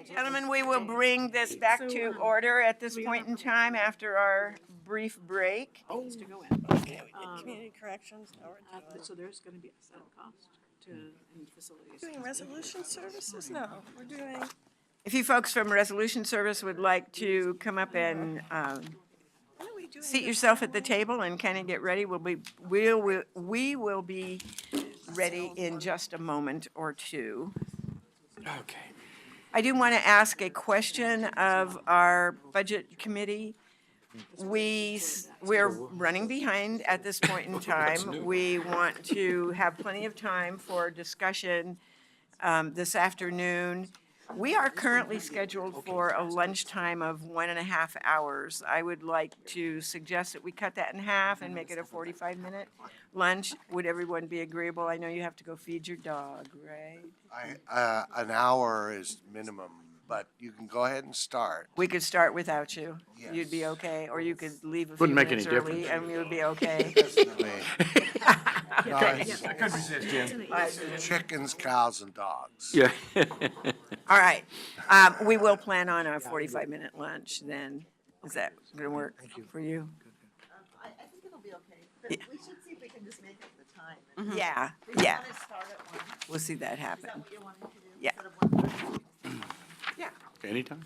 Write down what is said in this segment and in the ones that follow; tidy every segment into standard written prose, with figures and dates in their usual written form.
Gentlemen, we will bring this back to order at this point in time after our brief break. Needs to go in. Okay, we did community corrections. Now we're So there's gonna be a set cost to, in facilities. doing resolution services? No, we're doing. If you folks from Resolution Service would like to come up and seat yourself at the table and kind of get ready, we will be ready in just a moment or two. Okay. I do want to ask a question of our budget committee. We're running behind at this point in time. We want to have plenty of time for discussion this afternoon. We are currently scheduled for a lunchtime of 1.5 hours. I would like to suggest that we cut that in half and make it a 45-minute lunch. Would everyone be agreeable? I know you have to go feed your dog, right? An hour is minimum, but you can go ahead and start. We could start without you. Yes. You'd be okay, or you could leave a few Wouldn't make any minutes early difference. and we would be okay. Chickens, cows, and dogs. Yeah. All right. We will plan on a 45-minute lunch then. Is that going to work for you? I think it'll be okay, but Yeah. we should see if we can just make it the time. Yeah, We yeah. want to start at 1. We'll see that Is happen. that what you're wanting to do? Yeah. Instead of 1:30? Yeah. Anytime.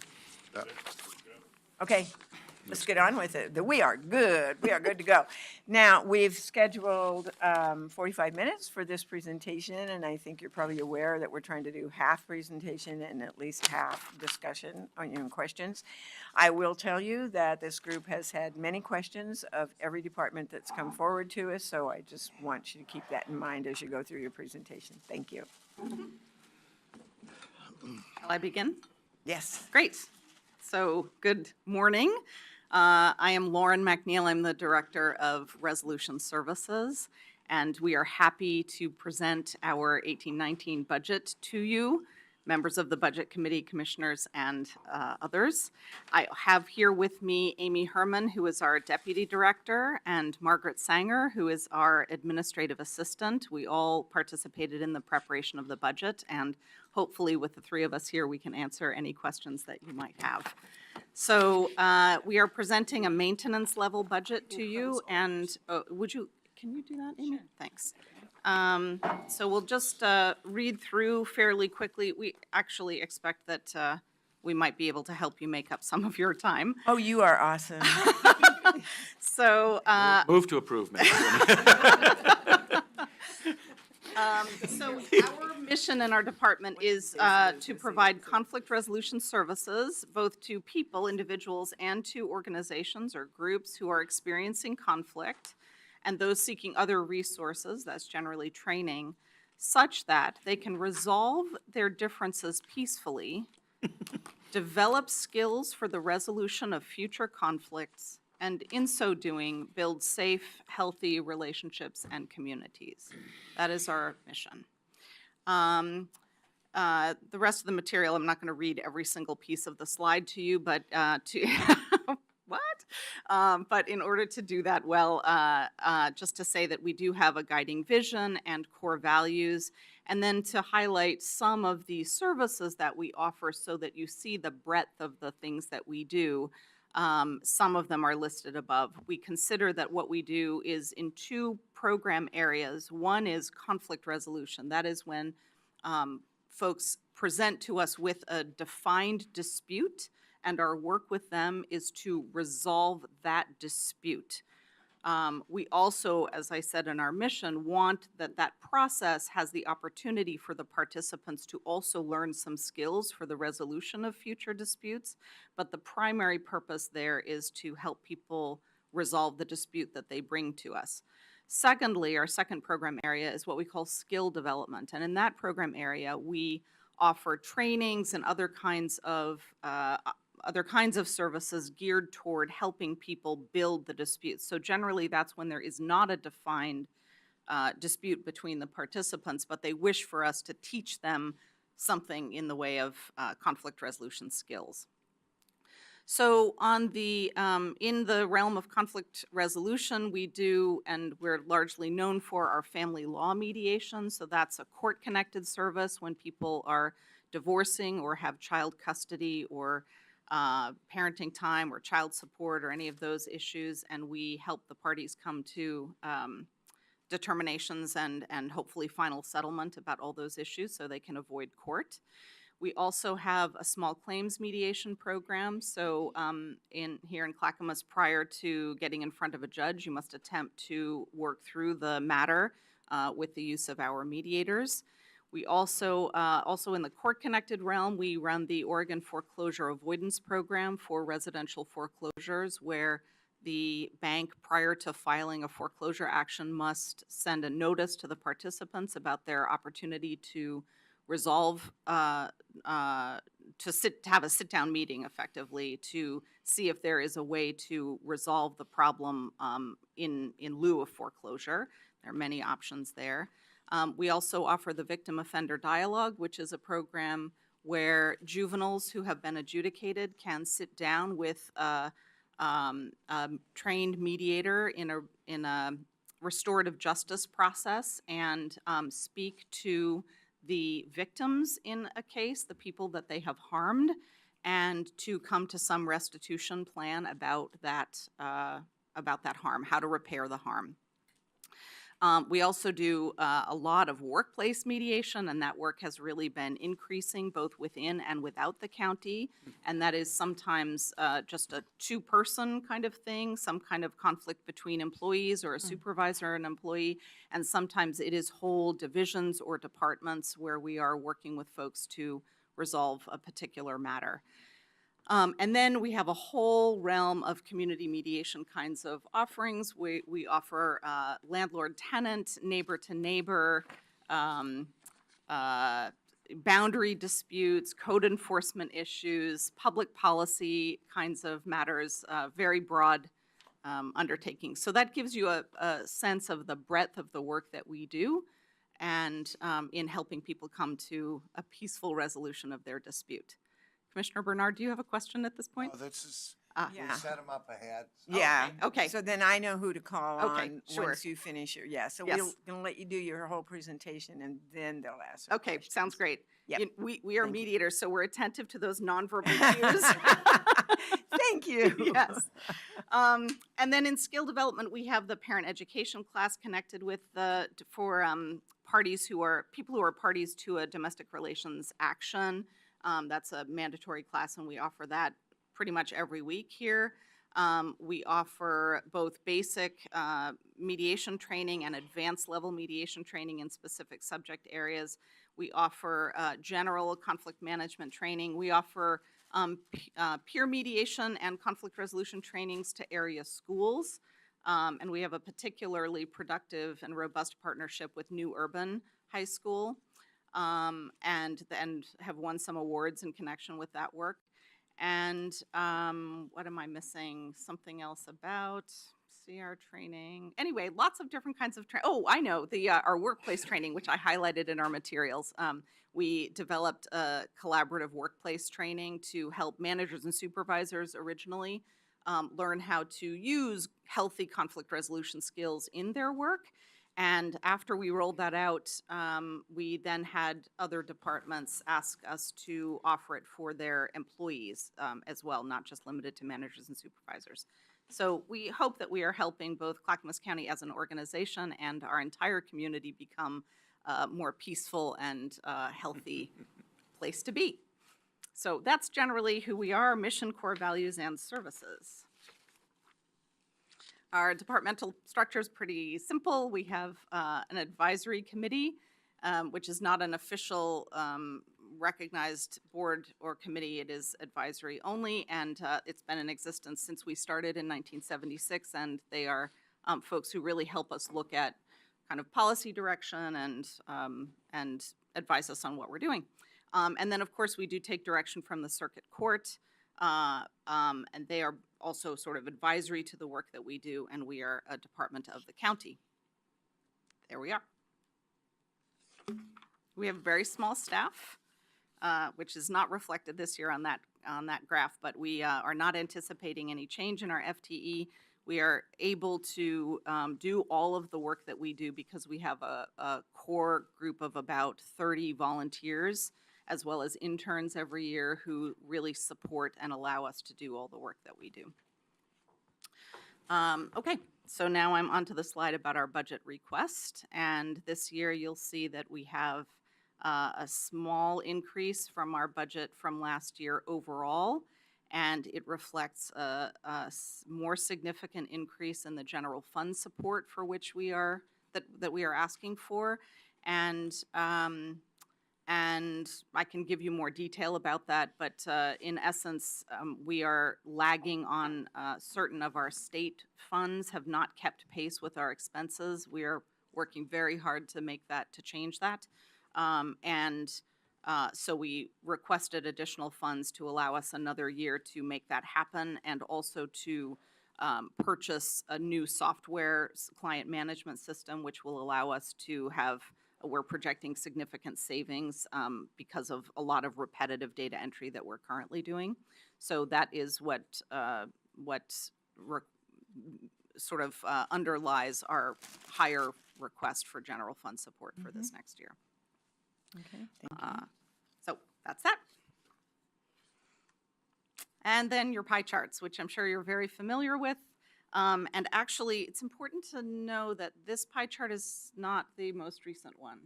Okay, let's get on with it. We are good. We are good to go. Now, we've scheduled 45 minutes for this presentation, and I think you're probably aware that we're trying to do half presentation and at least half discussion on questions. I will tell you that this group has had many questions of every department that's come forward to us, so I just want you to keep that in mind as you go through your presentation. Thank you. Shall I begin? Yes. Great. So, good morning. I am Lauren McNeil. I'm the Director of Resolution Services, and we are happy to present our 1819 budget to you, members of the Budget Committee, commissioners, and others. I have here with me Amy Herman, who is our Deputy Director, and Margaret Sanger, who is our Administrative Assistant. We all participated in the preparation of the budget, and hopefully with the three of us here, we can answer any questions that you might have. So we are presenting a maintenance level budget to you, and can you do that, Amy? Sure. Thanks. So we'll just read through fairly quickly. We actually expect that we might be able to help you make up some of your time. Oh, you are awesome. So Move to approve, Madam So our mission in our department is to provide conflict resolution services, both to people, individuals, and to organizations or groups who are experiencing conflict, and those seeking other resources, that's generally training, such that they can resolve their differences peacefully, develop skills for the resolution of future conflicts, and in so doing, build safe, healthy relationships and communities. That is our mission. The rest of the material, I'm not going to read every single piece of the slide to you, but but in order to do that well, just to say that we do have a guiding vision and core values, and then to highlight some of the services that we offer so that you see the breadth of the things that we do. Some of them are listed above. We consider that what we do is in two program areas. One is conflict resolution. That is when folks present to us with a defined dispute, and our work with them is to resolve that dispute. We also, as I said in our mission, want that process has the opportunity for the participants to also learn some skills for the resolution of future disputes, but the primary purpose there is to help people resolve the dispute that they bring to us. Secondly, our second program area is what we call skill development, and in that program area, we offer trainings and other kinds of services geared toward helping people build the disputes. So generally, that's when there is not a defined dispute between the participants, but they wish for us to teach them something in the way of conflict resolution skills. So on the in the realm of conflict resolution, we do, and we're largely known for, our family law mediation. So that's a court-connected service when people are divorcing or have child custody or parenting time or child support or any of those issues, and we help the parties come to determinations and hopefully final settlement about all those issues so they can avoid court. We also have a small claims mediation program. So here in Clackamas, prior to getting in front of a judge, you must attempt to work through the matter with the use of our mediators. We also in the court-connected realm, we run the Oregon Foreclosure Avoidance Program for residential foreclosures, where the bank, prior to filing a foreclosure action, must send a notice to the participants about their opportunity to resolve, to have a sit-down meeting effectively to see if there is a way to resolve the problem in lieu of foreclosure. There are many options there. We also offer the Victim Offender Dialogue, which is a program where juveniles who have been adjudicated can sit down with a trained mediator in a restorative justice process and speak to the victims in a case, the people that they have harmed, and to come to some restitution plan about that harm, how to repair the harm. We also do a lot of workplace mediation, and that work has really been increasing both within and without the county. And that is sometimes just a two-person kind of thing, some kind of conflict between employees or a supervisor and employee. And sometimes it is whole divisions or departments where we are working with folks to resolve a particular matter. And then we have a whole realm of community mediation kinds of offerings. We offer landlord-tenant, neighbor-to-neighbor, boundary disputes, code enforcement issues, public policy kinds of matters, very broad undertakings. So that gives you a sense of the breadth of the work that we do and in helping people come to a peaceful resolution of their dispute. Commissioner Bernard, do you have a question at this point? Oh, this is, we Yeah. set them up ahead. Yeah. Okay. So then I know who to call Okay, on sure. once you finish your, So Yes. we're going to let you do your whole presentation and then they'll ask. Okay, sounds great. Yep. We are Thank you. mediators, so we're attentive to those nonverbal cues. Thank you. Yes. And then in skill development, we have the parent education class connected with for people who are parties to a domestic relations action. That's a mandatory class, and we offer that pretty much every week here. We offer both basic mediation training and advanced level mediation training in specific subject areas. We offer general conflict management training. We offer peer mediation and conflict resolution trainings to area schools. And we have a particularly productive and robust partnership with New Urban High School. And have won some awards in connection with that work. And what am I missing? Something else about CR training. Anyway, lots of different kinds of training. Oh, I know, our workplace training, which I highlighted in our materials. We developed a collaborative workplace training to help managers and supervisors originally learn how to use healthy conflict resolution skills in their work. And after we rolled that out, we then had other departments ask us to offer it for their employees as well, not just limited to managers and supervisors. So we hope that we are helping both Clackamas County as an organization and our entire community become a more peaceful and healthy place to be. So that's generally who we are, mission, core values, and services. Our departmental structure is pretty simple. We have an advisory committee, which is not an official recognized board or committee. It is advisory only, and it's been in existence since we started in 1976, and they are folks who really help us look at kind of policy direction and advise us on what we're doing. And then, of course, we do take direction from the circuit court, and they are also sort of advisory to the work that we do, and we are a department of the county. There we are. We have a very small staff, which is not reflected this year on that graph, but we are not anticipating any change in our FTE. We are able to do all of the work that we do because we have a core group of about 30 volunteers as well as interns every year who really support and allow us to do all the work that we do. Okay, so now I'm onto the slide about our budget request. And this year you'll see that we have a small increase from our budget from last year overall. And it reflects a more significant increase in the general fund support for which we are, that we are asking for. And I can give you more detail about that, but in essence, we are lagging on certain of our state funds, have not kept pace with our expenses. We are working very hard to make that, to change that. So we requested additional funds to allow us another year to make that happen, and also to purchase a new software client management system, which will allow us to have, we're projecting significant savings because of a lot of repetitive data entry that we're currently doing. So that is what sort of underlies our higher request for general fund support for this next year. Okay, thank you. So that's that. And then your pie charts, which I'm sure you're very familiar with. And actually, it's important to know that this pie chart is not the most recent one.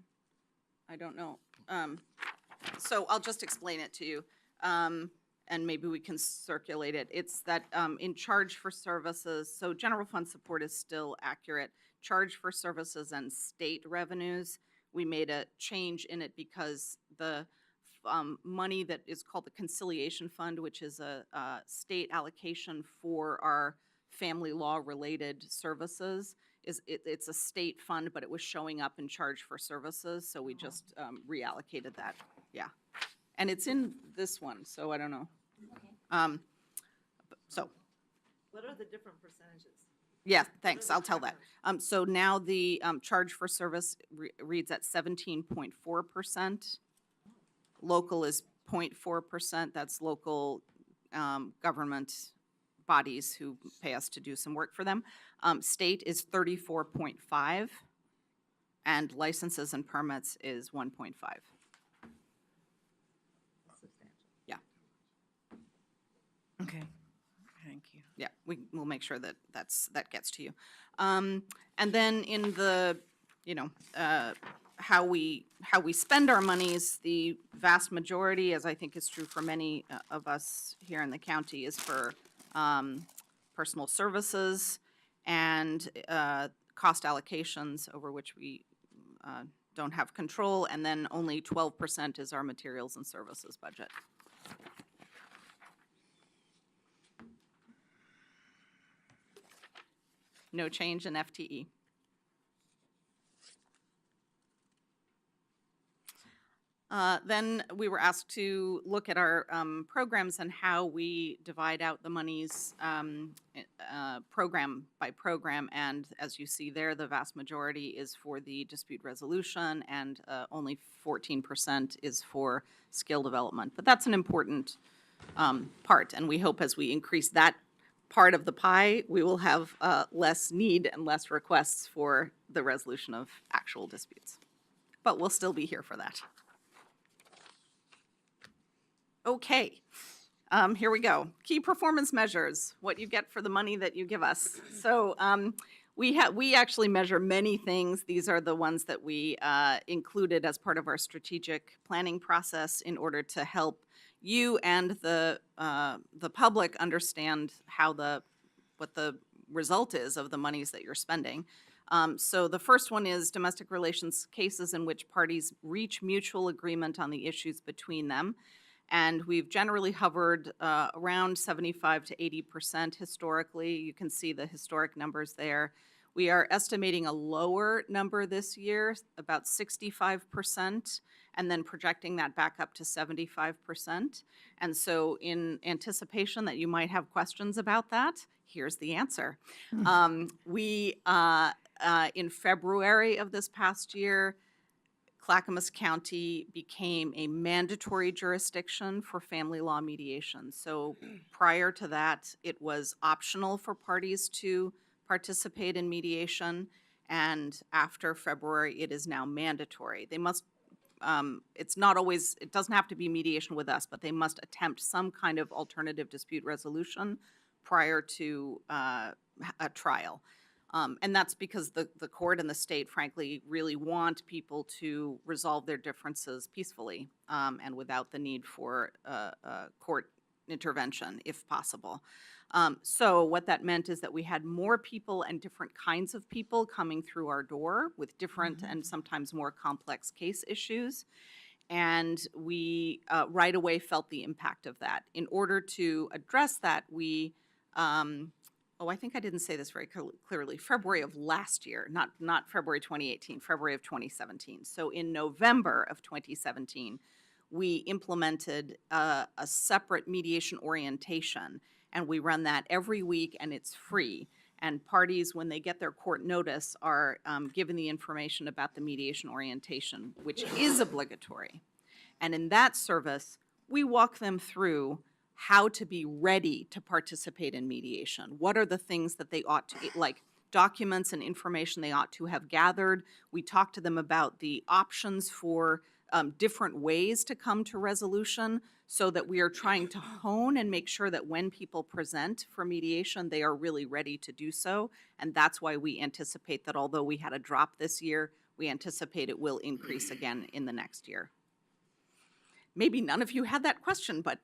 I don't know. So I'll just explain it to you, and maybe we can circulate it. It's that in charge for services, so general fund support is still accurate. Charge for services and state revenues, we made a change in it because the money that is called the conciliation fund, which is a state allocation for our family law related services, it's a state fund, but it was showing up in charge for services, so we just reallocated that. Yeah, and it's in this one, so I don't know. So What are the different percentages? yeah, thanks, I'll tell that. So now the charge for service reads at 17.4%. Local is 0.4%. That's local government bodies who pay us to do some work for them. State is 34.5, and licenses and permits is 1.5. Yeah, Okay, thank you. yeah, we'll make sure that that gets to you. And then in the, how we spend our monies, the vast majority, as I think is true for many of us here in the county, is for personal services and cost allocations over which we don't have control, and then only 12% is our materials and services budget. No change in FTE. Then we were asked to look at our programs and how we divide out the monies program by program. And as you see there, the vast majority is for the dispute resolution, and only 14% is for skill development. But that's an important part, and we hope as we increase that part of the pie, we will have less need and less requests for the resolution of actual disputes. But we'll still be here for that. Okay, here we go. Key performance measures, what you get for the money that you give us. So we actually measure many things. These are the ones that we included as part of our strategic planning process in order to help you and the public understand how what the result is of the monies that you're spending. So the first one is domestic relations cases in which parties reach mutual agreement on the issues between them. And we've generally hovered around 75 to 80% historically. You can see the historic numbers there. We are estimating a lower number this year, about 65%, and then projecting that back up to 75%. And so in anticipation that you might have questions about that, here's the answer. In February of this past year, Clackamas County became a mandatory jurisdiction for family law mediation. So prior to that, it was optional for parties to participate in mediation, and after February, it is now mandatory. They must it's not always, it doesn't have to be mediation with us, but they must attempt some kind of alternative dispute resolution prior to a trial. And that's because the court and the state, frankly, really want people to resolve their differences peacefully and without the need for court intervention, if possible. So what that meant is that we had more people and different kinds of people coming through our door with different and sometimes more complex case issues. And we right away felt the impact of that. In order to address that, we I think I didn't say this very clearly, February of last year, not February 2018, February of 2017. So in November of 2017, we implemented a separate mediation orientation, and we run that every week, and it's free. And parties, when they get their court notice, are given the information about the mediation orientation, which is obligatory. And in that service, we walk them through how to be ready to participate in mediation. What are the things that they ought to, like documents and information they ought to have gathered. We talk to them about the options for different ways to come to resolution, so that we are trying to hone and make sure that when people present for mediation, they are really ready to do so. And that's why we anticipate that although we had a drop this year, we anticipate it will increase again in the next year. Maybe none of you had that question, but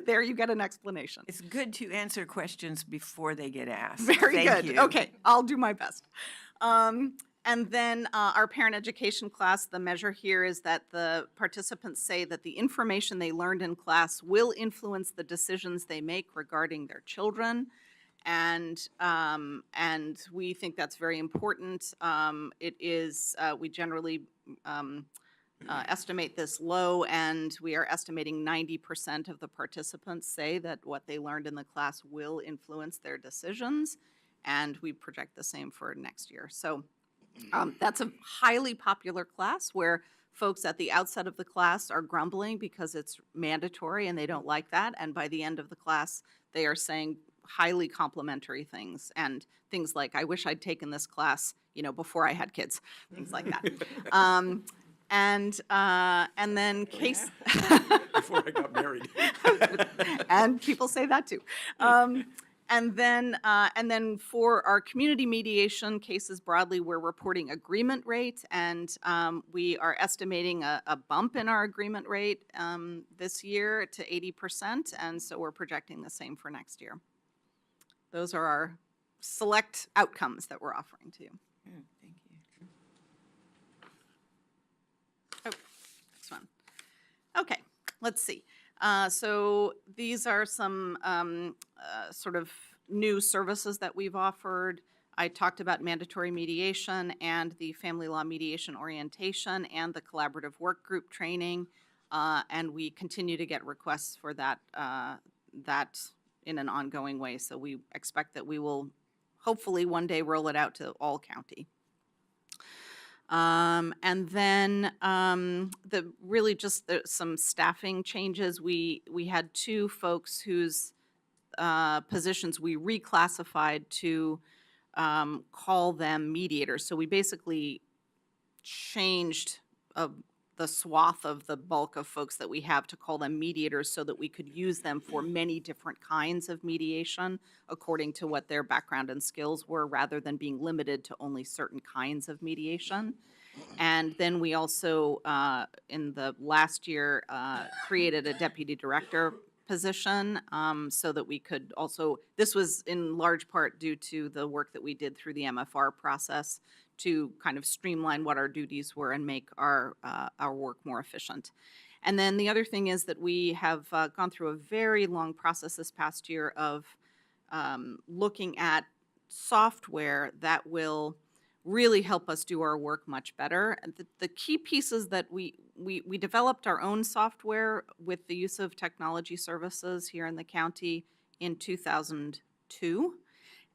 there you get an explanation. It's good to answer questions before they get asked. Very Thank good. you. Okay, I'll do my best. And then our parent education class, the measure here is that the participants say that the information they learned in class will influence the decisions they make regarding their children. And we think that's very important. It is, we generally estimate this low, and we are estimating 90% of the participants say that what they learned in the class will influence their decisions, and we project the same for next year. So that's a highly popular class where folks at the outset of the class are grumbling because it's mandatory and they don't like that, and by the end of the class, they are saying highly complimentary things, and things like, I wish I'd taken this class, before I had kids, things like that. And then case. Before I got married. And people say that too. And then for our community mediation cases broadly, we're reporting agreement rate, and we are estimating a bump in our agreement rate this year to 80%, and so we're projecting the same for next year. Those are our select outcomes that we're offering to you. Thank you. Oh, next one. Okay, let's see. So these are some sort of new services that we've offered. I talked about mandatory mediation and the family law mediation orientation and the collaborative work group training, and we continue to get requests for that in an ongoing way. So we expect that we will hopefully one day roll it out to all county. And then some staffing changes. We had two folks whose positions we reclassified to call them mediators. So we basically changed the swath of the bulk of folks that we have to call them mediators so that we could use them for many different kinds of mediation according to what their background and skills were, rather than being limited to only certain kinds of mediation. And then we also, in the last year, created a deputy director position so that we could also, this was in large part due to the work that we did through the MFR process to kind of streamline what our duties were and make our work more efficient. And then the other thing is that we have gone through a very long process this past year of looking at software that will really help us do our work much better. And the key pieces that we developed our own software with the use of technology services here in the county in 2002.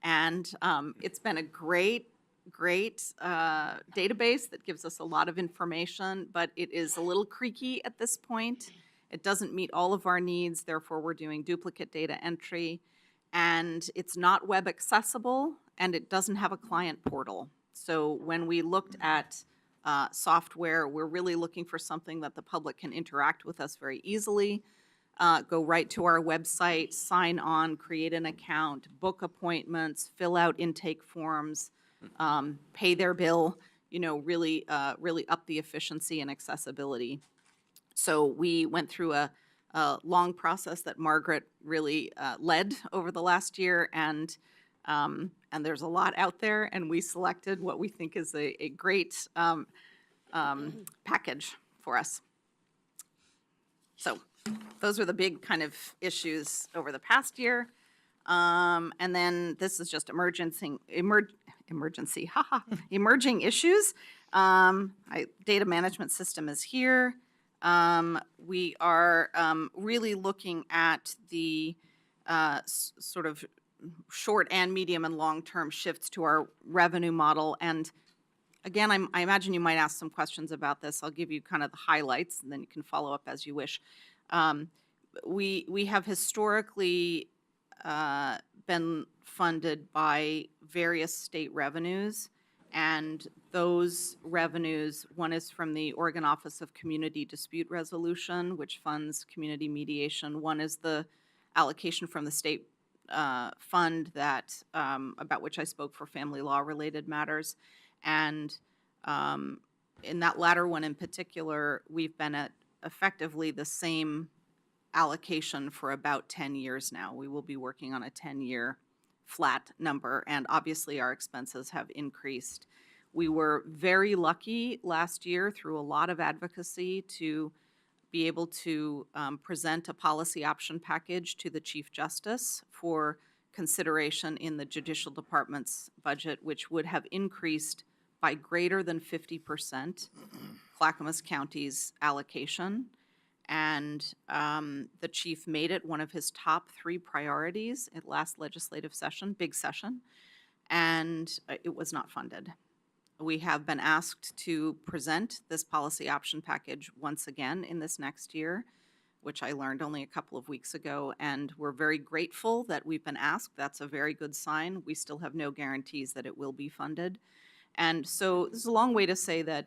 And it's been a great database that gives us a lot of information, but it is a little creaky at this point. It doesn't meet all of our needs, therefore we're doing duplicate data entry, and it's not web accessible, and it doesn't have a client portal. So when we looked at software. We're really looking for something that the public can interact with us very easily. Go right to our website, sign on, create an account, book appointments, fill out intake forms, pay their bill, really up the efficiency and accessibility. So we went through a long process that Margaret really led over the last year, and there's a lot out there, and we selected what we think is a great package for us. So those are the big kind of issues over the past year. And then this is just emerging issues. Data management system is here. We are really looking at the sort of short and medium and long-term shifts to our revenue model. And again, I imagine you might ask some questions about this. I'll give you kind of the highlights, and then you can follow up as you wish. We have historically been funded by various state revenues, and those revenues, one is from the Oregon Office of Community Dispute Resolution, which funds community mediation. One is the allocation from the state fund that about which I spoke for family law-related matters. And in that latter one in particular, we've been at effectively the same allocation for about 10 years now. We will be working on a 10-year flat number, and obviously our expenses have increased. We were very lucky last year through a lot of advocacy to be able to present a policy option package to the Chief Justice for consideration in the Judicial Department's budget, which would have increased by greater than 50% Clackamas County's allocation. And the chief made it one of his top 3 priorities at last legislative session, big session, and it was not funded. We have been asked to present this policy option package once again in this next year, which I learned only a couple of weeks ago, and we're very grateful that we've been asked. That's a very good sign. We still have no guarantees that it will be funded. And so this is a long way to say that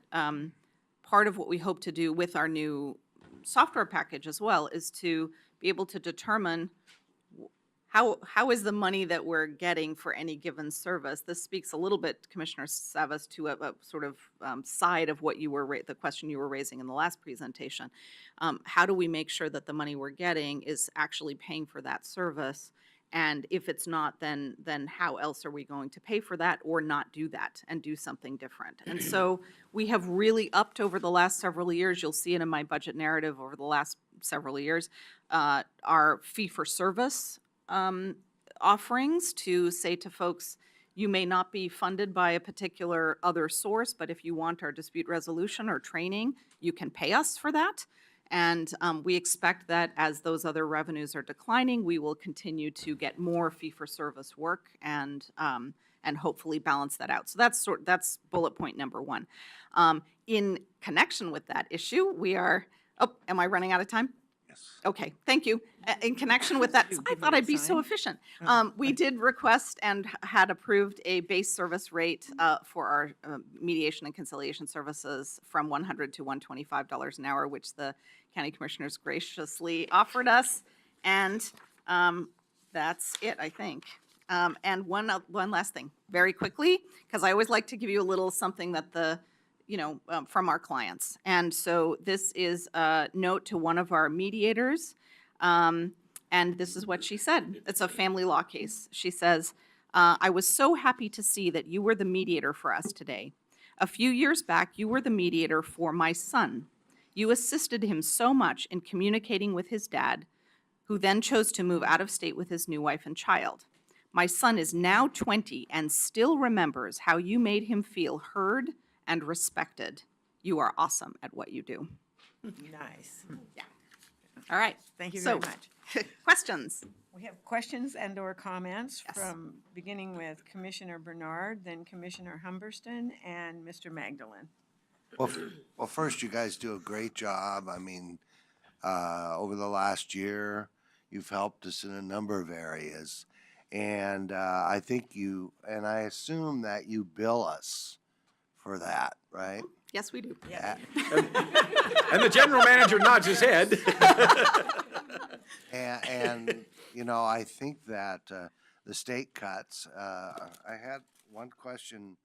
part of what we hope to do with our new software package as well is to be able to determine how is the money that we're getting for any given service. This speaks a little bit, Commissioner Savas, to a sort of side of what you were the question you were raising in the last presentation. How do we make sure that the money we're getting is actually paying for that service? And if it's not, then how else are we going to pay for that or not do that and do something different? And so we have really upped over the last several years. You'll see it in my budget narrative over the last several years, our fee-for-service offerings to say to folks, you may not be funded by a particular other source, but if you want our dispute resolution or training, you can pay us for that. And we expect that as those other revenues are declining, we will continue to get more fee-for-service work and hopefully balance that out. So that's bullet point number 1. In connection with that issue, we are. Oh, am I running out of time? Yes. Okay, thank you. In connection with that, I thought I'd be so efficient. We did request and had approved a base service rate for our mediation and conciliation services from $100 to $125 an hour, which the county commissioners graciously offered us. And that's it, I think. And one last thing, very quickly, because I always like to give you a little something that from our clients. And so this is a note to one of our mediators. And this is what she said. It's a family law case. She says, I was so happy to see that you were the mediator for us today. A few years back, you were the mediator for my son. You assisted him so much in communicating with his dad, who then chose to move out of state with his new wife and child. My son is now 20 and still remembers how you made him feel heard and respected. You are awesome at what you do. Nice. Yeah. All right. Thank you very So, much. questions? We have questions and/or comments Yes. from, beginning with Commissioner Bernard, then Commissioner Humberston, and Mr. Magdalene. Well, first, you guys do a great job. I mean, over the last year, you've helped us in a number of areas. And I think and I assume that you bill us for that, right? Yes, we do. And the general manager nods his head. And, you know, I think that the state cuts, I had one question,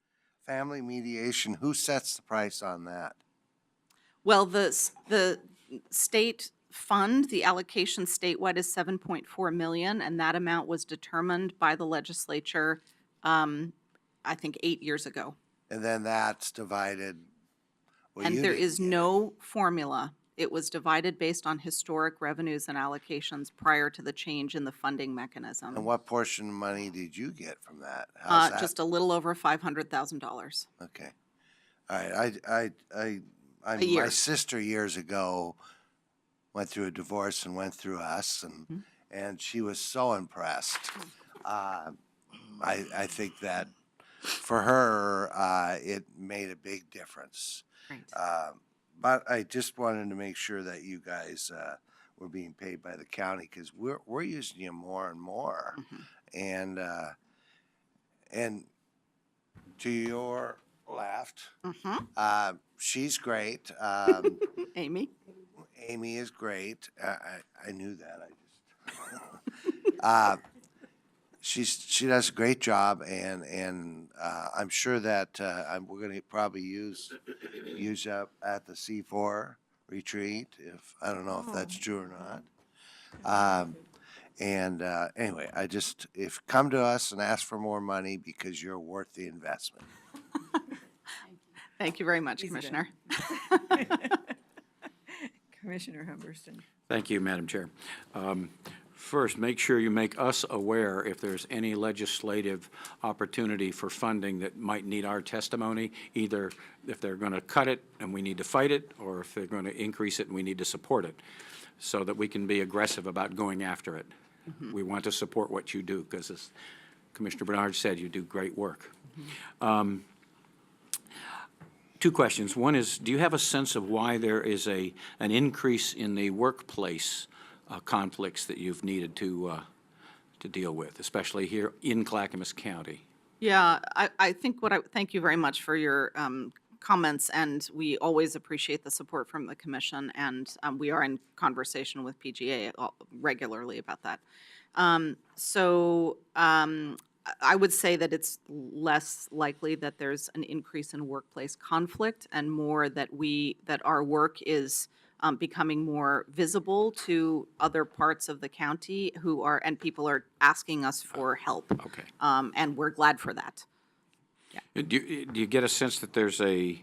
family mediation, who sets the price on that? Well, the state fund, the allocation statewide is 7.4 million, and that amount was determined by the legislature, I think 8 years ago. And then that's divided. Well, And you there didn't is get it. no formula. It was divided based on historic revenues and allocations prior to the change in the funding mechanism. And what portion of money did you get from that? How's that? Just a little over $500,000. Okay. All right. A year. My sister years ago went through a divorce and went through us, and she was so impressed. I think that for her, it made a big difference. Right. But I just wanted to make sure that you guys were being paid by the county, because we're using you more and more. And to your left, she's great. Amy? Amy is great. I knew that. I just she does a great job, and I'm sure that we're going to probably use up at the C4 retreat. If I don't know if that's true or not. Anyway, if come to us and ask for more money, because you're worth the investment. Thank you very much, Commissioner. Commissioner Humberston. Thank you, Madam Chair. First, make sure you make us aware if there's any legislative opportunity for funding that might need our testimony, either if they're going to cut it and we need to fight it, or if they're going to increase it and we need to support it, so that we can be aggressive about going after it. We want to support what you do, because as Commissioner Bernard said, you do great work. Two questions. One is, do you have a sense of why there is an increase in the workplace conflicts that you've needed to deal with, especially here in Clackamas County? Yeah, I think thank you very much for your comments, and we always appreciate the support from the commission, and we are in conversation with PGA regularly about that. I would say that it's less likely that there's an increase in workplace conflict, and more that our work is becoming more visible to other parts of the county and people are asking us for help. Okay. And we're glad for that. Do you get a sense that there's a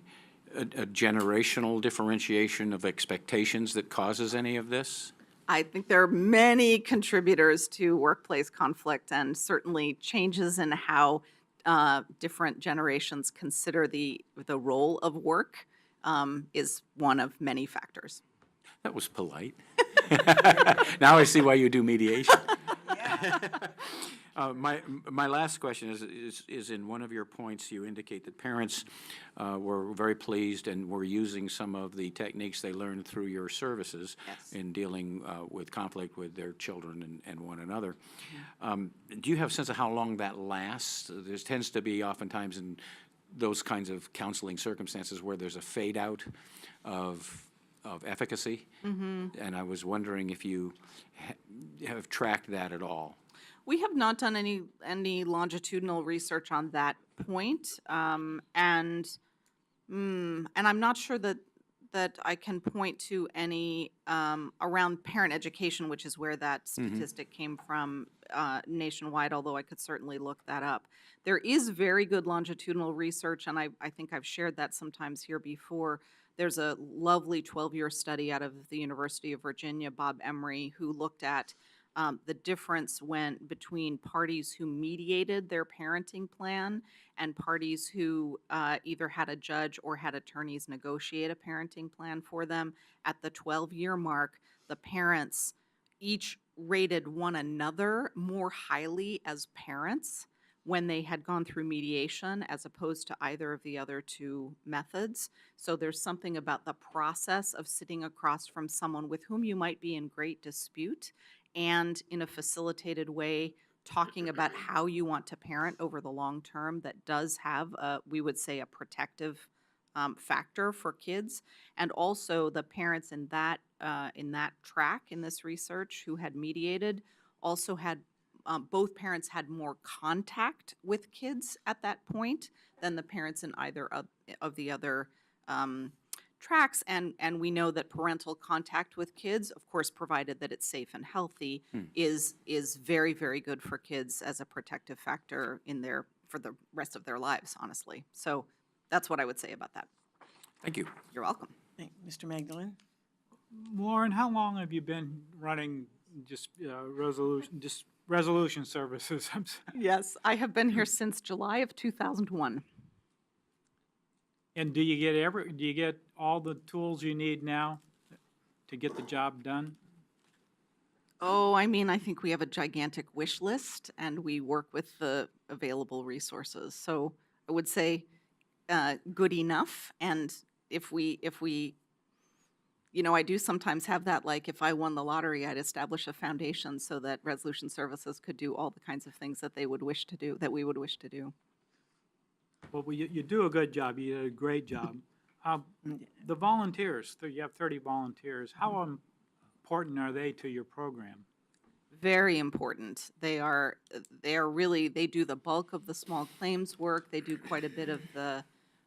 generational differentiation of expectations that causes any of this? I think there are many contributors to workplace conflict, and certainly changes in how different generations consider the role of work is one of many factors. That was polite. Now I see why you do mediation. My last question is in one of your points, you indicate that parents were very pleased and were using some of the techniques they learned through your services in dealing with conflict with their children and one another. Do you have a sense of how long that lasts? There tends to be oftentimes in those kinds of counseling circumstances where there's a fade out of efficacy, and I was wondering if you have tracked that at all. We have not done any longitudinal research on that point, and I'm not sure that I can point to any around parent education, which is where that statistic came from nationwide, although I could certainly look that up. There is very good longitudinal research, and I think I've shared that sometimes here before. There's a lovely 12-year study out of the University of Virginia, Bob Emery, who looked at the difference between parties who mediated their parenting plan and parties who either had a judge or had attorneys negotiate a parenting plan for them. At the 12-year mark, the parents each rated one another more highly as parents when they had gone through mediation as opposed to either of the other two methods. So there's something about the process of sitting across from someone with whom you might be in great dispute and in a facilitated way talking about how you want to parent over the long term that does have, we would say, a protective factor for kids. And also the parents in that track in this research who had mediated also had, both parents had more contact with kids at that point than the parents in either of the other tracks. And we know that parental contact with kids, of course, provided that it's safe and healthy, is very, very good for kids as a protective factor for the rest of their lives, honestly. So that's what I would say about that. Thank you. You're welcome. Mr. Magdalene? Lauren, how long have you been running resolution services? Yes, I have been here since July of 2001. And do you get all the tools you need now to get the job done? Oh, I mean, I think we have a gigantic wish list and we work with the available resources. So I would say good enough. And if we, I do sometimes have that, like if I won the lottery, I'd establish a foundation so that resolution services could do all the kinds of things that they would wish to do, that we would wish to do. Well, you do a good job. You did a great job. The volunteers, you have 30 volunteers. How important are they to your program? Very important. They are really, they do the bulk of the small claims work. They do quite a bit of the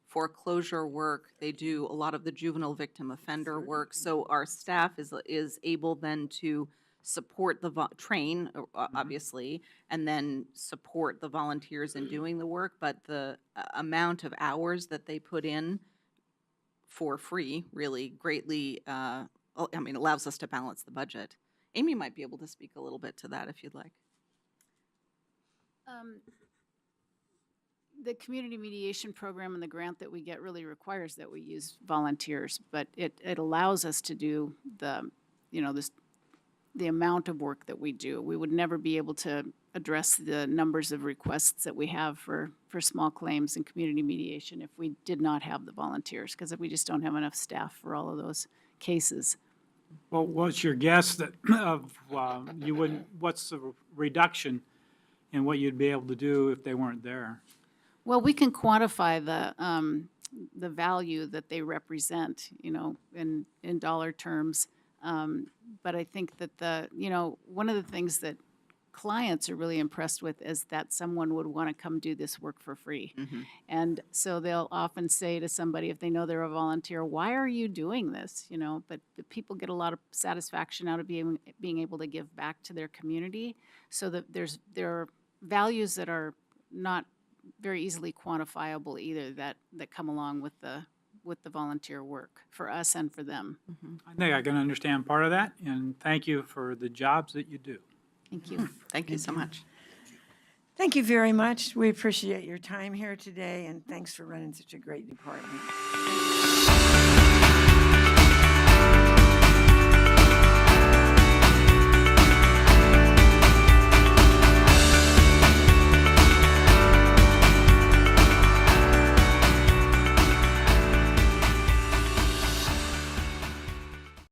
foreclosure work. They do a lot of the juvenile victim offender work. So our staff is able then to support train, obviously, and then support the volunteers in doing the work. But the amount of hours that they put in for free really greatly, allows us to balance the budget. Amy might be able to speak a little bit to that if you'd like. The community mediation program and the grant that we get really requires that we use volunteers, but it allows us to do the amount of work that we do. We would never be able to address the numbers of requests that we have for small claims and community mediation if we did not have the volunteers, because we just don't have enough staff for all of those cases. Well, what's your guess what's the reduction in what you'd be able to do if they weren't there? Well, we can quantify the value that they represent, in dollar terms. But I think that one of the things that clients are really impressed with is that someone would want to come do this work for free. And so they'll often say to somebody, if they know they're a volunteer, why are you doing this? But the people get a lot of satisfaction out of being able to give back to their community, so that there are values that are not very easily quantifiable either that come along with the volunteer work for us and for them. I think I can understand part of that, and thank you for the jobs that you do. Thank you. Thank you so much. Thank you very much. We appreciate your time here today, and thanks for running such a great department.